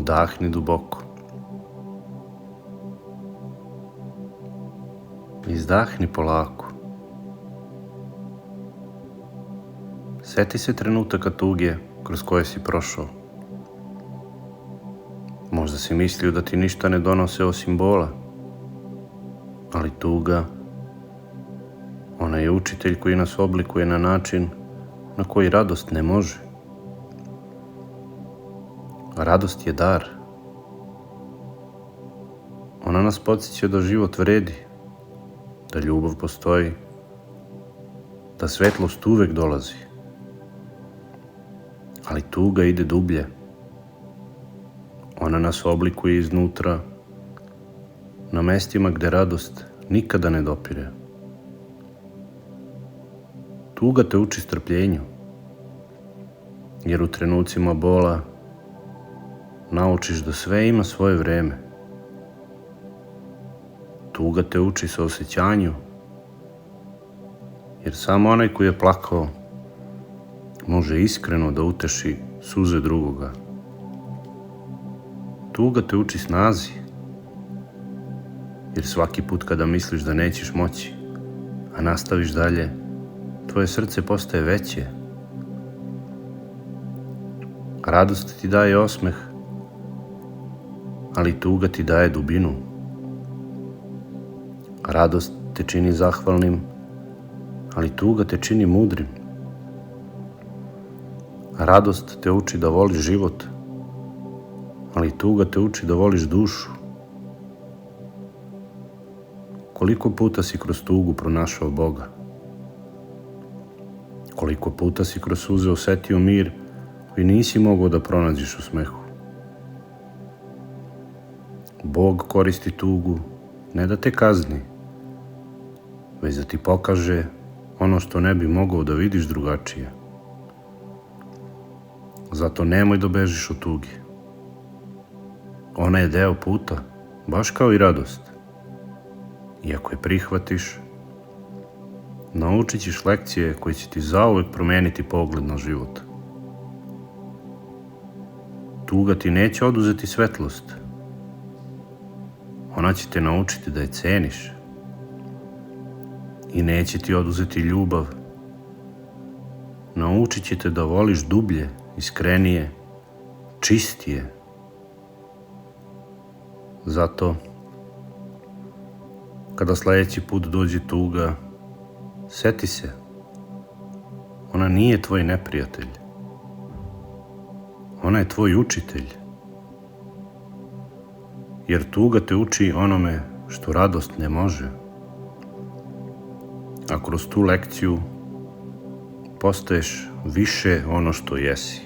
Udahni duboko. Izdahni polako. Seti se trenutaka tuge kroz koje si prošao. Možda si mislio da ti ništa ne donose osim bola, ali tuga, ona je učitelj koji nas oblikuje na način na koji radost ne može. Radost je dar. Ona nas podsjeća da život vredi, da ljubav postoji, da svetlost uvek dolazi. Ali tuga ide dublje. Ona nas oblikuje iznutra, na mestima gde radost nikada ne dopire. Tuga te uči strpljenju, jer u trenucima bola naučiš da sve ima svoje vreme. Tuga te uči saosećanju, jer samo onaj koji je plakao može iskreno da uteši suze drugoga. Tuga te uči snazi, jer svaki put kada misliš da nećeš moći, a nastaviš dalje, tvoje srce postaje veće. Radost ti daje osmeh, ali tuga ti daje dubinu. Radost te čini zahvalnim, ali tuga te čini mudrim. Radost te uči da voliš život, ali tuga te uči da voliš dušu. Koliko puta si kroz tugu pronašao Boga? Koliko puta si kroz suze osetio mir koji nisi mogao da pronađeš u smehu? Bog koristi tugu ne da te kazni, već da ti pokaže ono što ne bi mogao da vidiš drugačije. Zato nemoj da bežiš od tuge. Ona je deo puta, baš kao i radost. I ako je prihvatiš, naučit ćeš lekcije koje će ti zauvek promeniti pogled na život. Tuga ti neće oduzeti svetlost. Ona će te naučiti da je ceniš. I neće ti oduzeti ljubav. Naučit će te da voliš dublje, iskrenije, čistije. Zato, kada sledeći put dođe tuga, seti se, ona nije tvoj neprijatelj. Ona je tvoj učitelj. Jer tuga te uči onome što radost ne može. A kroz tu lekciju postaješ više ono što jesi.